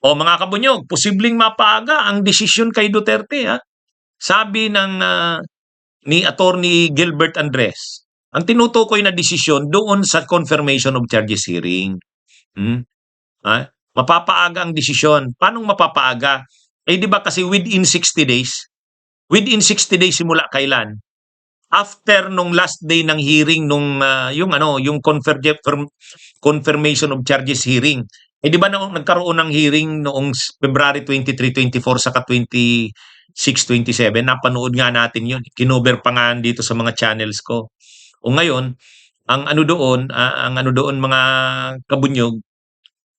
O mga kabunyog, posibleng mapaaga ang desisyon kay Duterte, ha? Sabi ng ni Attorney Gilbert Andres, ang tinutukoy na desisyon doon sa confirmation of charges hearing. Hmm? Ha? Mapapaaga ang desisyon. Paano mapapaaga? Eh di ba kasi within 60 days? Within 60 days simula kailan? After nung last day ng hearing nung yung confirmation of charges hearing. Eh di ba nagkaroon ng hearing noong February 23, 24 saka 26, 27, napanood nga natin yun. Kinover pa nga dito sa mga channels ko. O ngayon, ang ano doon mga kabunyog,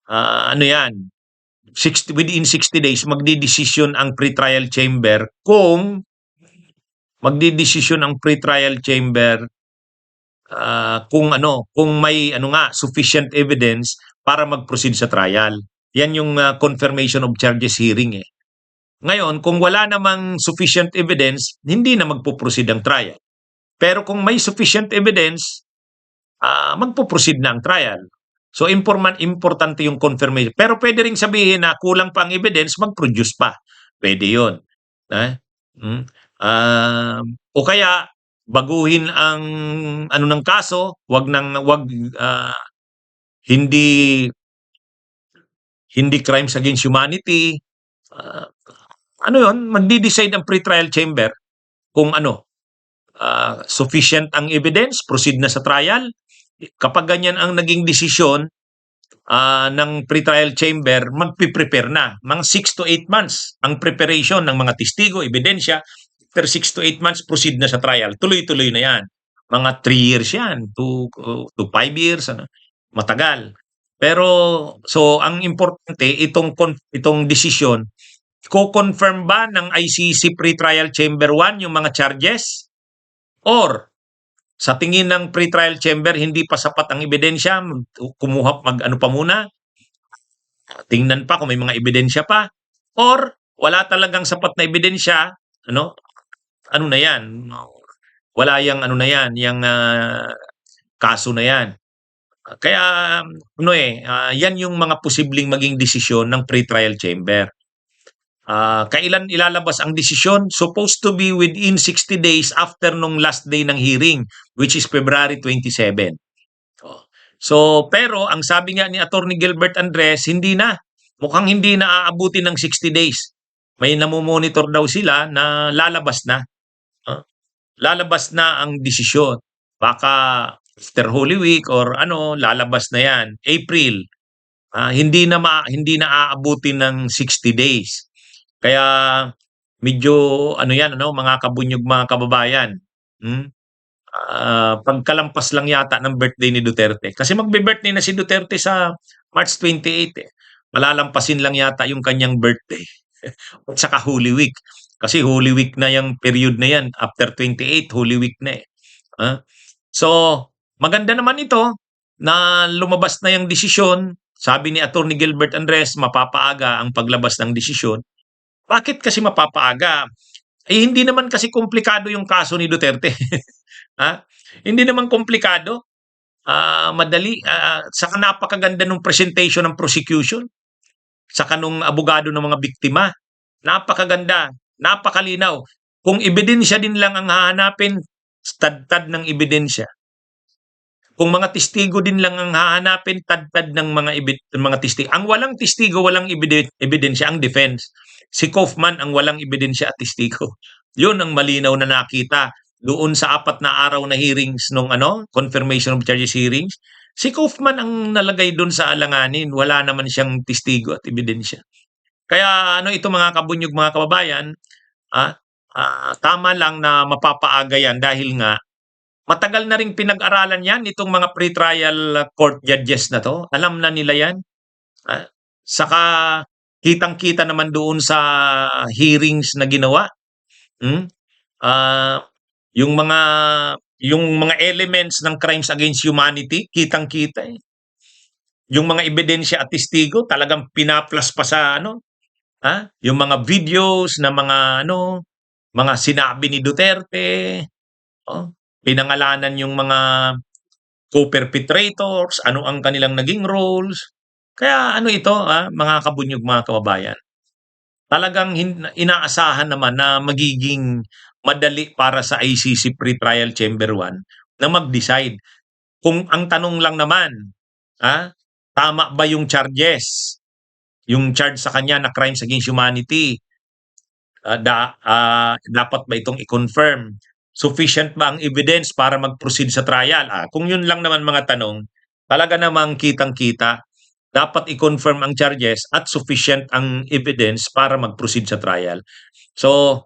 ano yan, 60, within 60 days magdidesisyon ang pretrial chamber kung may sufficient evidence para mag-proceed sa trial. Yan yung confirmation of charges hearing eh. Ngayon, kung wala namang sufficient evidence, hindi na magpo-proceed ang trial. Pero kung may sufficient evidence, magpo-proceed na ang trial. So importante yung confirmation. Pero pwede ring sabihin na kulang pa ang evidence, mag-produce pa. Pwede 'yon. O kaya baguhin ang ng kaso, hindi crimes against humanity. Magde-decide ang pre-trial chamber kung sufficient ang evidence, proceed na sa trial. Kapag ganyan ang naging desisyon ng pre-trial chamber, magpiprepare na. Mga 6 to 8 months ang preparation ng mga testigo, ebidensya. After 6 to 8 months, proceed na sa trial. Tuloy-tuloy na yan. Mga 3 years yan, to 5 years, matagal. Pero, so ang importante, itong desisyon, ko-confirm ba ng ICC pre-trial chamber 1 yung mga charges? Or sa tingin ng pre-trial chamber hindi pa sapat ang ebidensya, kumuha pa muna, tingnan pa kung may mga ebidensya pa, or wala talagang sapat na ebidensya, ano na yan, wala yang yung kaso na yan. Kaya yan yung mga posibleng maging desisyon ng pre-trial chamber. Kailan ilalabas ang desisyon? Supposed to be within 60 days after nung last day ng hearing, which is February 27. So, pero ang sabi nga ni Attorney Gilbert Andres, mukhang hindi na aabuti ng 60 days. May namomonitor daw sila na lalabas na. Lalabas na ang desisyon. Baka after Holy Week or lalabas na yan. April. Hindi na aabuti ng 60 days. Kaya medyo mga kabunyog, mga kababayan. Pagkalampas lang yata ng birthday ni Duterte. Kasi magbe-birthday na si Duterte sa March 28 eh. Malalampasin lang yata yung kanyang birthday. At saka Holy Week. Kasi Holy Week na yung period na yan. After 28, Holy Week na eh. So, maganda naman ito na lumabas na yung desisyon. Sabi ni Attorney Gilbert Andres, mapapaaga ang paglabas ng desisyon. Bakit kasi mapapaaga? Eh, hindi naman kasi komplikado yung kaso ni Duterte. Hindi naman komplikado. Madali. Saka napakaganda ng presentation ng prosecution. Saka nung abogado ng mga biktima. Napakaganda. Napakalinaw. Kung ebidensya din lang ang hahanapin, tad-tad ng ebidensya. Kung mga testigo din lang ang hahanapin, tad-tad ng mga testigo. Ang walang testigo, walang ebidensya, ang defense. Si Kaufman ang walang ebidensya at testigo. Yun ang malinaw na nakita doon sa 4 na araw na hearings nung confirmation of charges hearings. Si Kaufman ang nalagay doon sa alanganin. Wala naman siyang testigo at ebidensya. Kaya ito mga kabunyog, mga kababayan, tama lang na mapapaaga yan dahil nga matagal na ring pinag-aralan yan itong mga pre-trial court judges na to. Alam na nila yan. Saka kitang-kita naman doon sa hearings na ginawa. Yung mga elements ng crimes against humanity, kitang-kita eh. Yung mga ebidensya at testigo talagang pinaplas pa sa yung mga videos na mga sinabi ni Duterte, pinangalanan yung mga co-perpetrators, ano ang kanilang naging roles. Kaya ano ito, mga kabunyog, mga kababayan, talagang inaasahan naman na magiging madali para sa ICC Pretrial Chamber 1 na mag-decide. Kung ang tanong lang naman, tama ba yung charges? Yung charge sa kanya na crimes against humanity, dapat ba itong i-confirm? Sufficient ba ang evidence para mag-proceed sa trial? Kung yun lang naman mga tanong, talaga namang kitang-kita, dapat i-confirm ang charges at sufficient ang evidence para mag-proceed sa trial. So,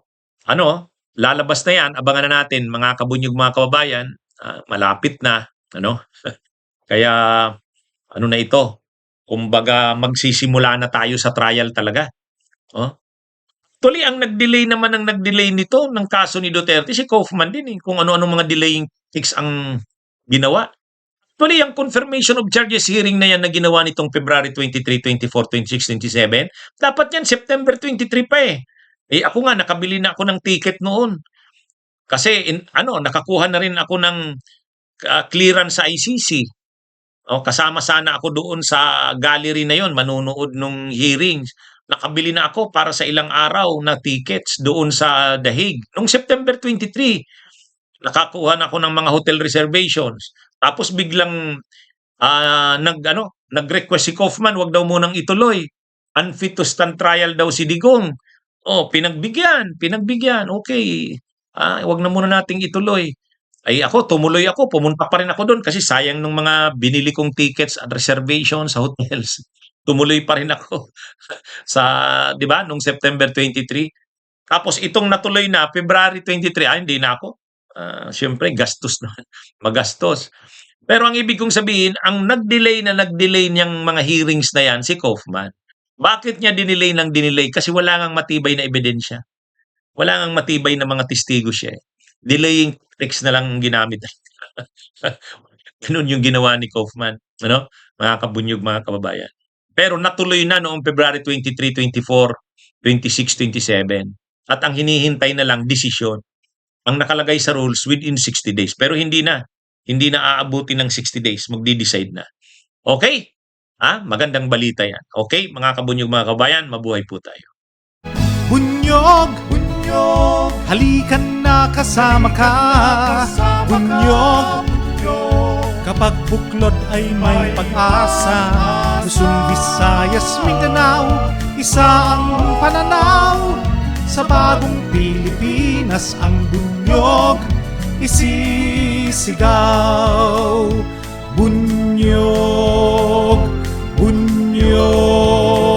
lalabas na yan, abangan na natin mga kabunyog, mga kababayan, malapit na, Kaya ano na ito, kumbaga magsisimula na tayo sa trial talaga. Actually, ang nag-delay nito ng kaso ni Duterte, si Kaufman din kung ano-ano mga delaying fix ang ginawa. Actually, ang confirmation of charges hearing na yan na ginawa nitong February 23, 24, 26, 27, dapat yan September 23 pa eh. Ako nga, nakabili na ako ng ticket noon. Kasi nakakuha na rin ako ng clearance sa ICC. Kasama sana ako doon sa gallery na yon, manunood nung hearings. Nakabili na ako para sa ilang araw na tickets doon sa The Hague. Noong September 23, nakakuha na ako ng mga hotel reservations. Tapos biglang nag-request si Kaufman, wag daw munang ituloy. Unfit to stand trial daw si Digong. Pinagbigyan. Okay. Wag na muna nating ituloy. Tumuloy ako, pumunta pa rin ako doon kasi sayang ng mga binili kong tickets at reservations sa hotels. Tumuloy pa rin ako sa, 'di ba, nung September 23. Tapos itong natuloy na February 23, hindi na ako. Siyempre gastos na, magastos. Pero ang ibig kong sabihin, ang nag-delay niyang mga hearings na yan si Kaufman. Bakit niya dinelay ng dinelay? Kasi wala ngang matibay na ebidensya. Wala ngang matibay na mga testigo siya. Delaying tricks na lang ang ginamit. Ganun yung ginawa ni Kaufman, mga kabunyog, mga kababayan. Pero natuloy na noong February 23, 24, 26, 27. At ang hinihintay na lang, desisyon. Ang nakalagay sa rules within 60 days. Pero hindi na aabuti ng 60 days. Magdi-decide na. Okay? Magandang balita yan. Okay, mga kabunyog, mga kabayan, mabuhay po tayo. Bunyog, halikan na kasama ka. Bunyog, kapag buklod ay may pag-asa. Luzon, Visayas, Mindanao, isa ang pananaw. Sa bagong Pilipinas ang bunyog isisigaw. Bunyog, bunyog.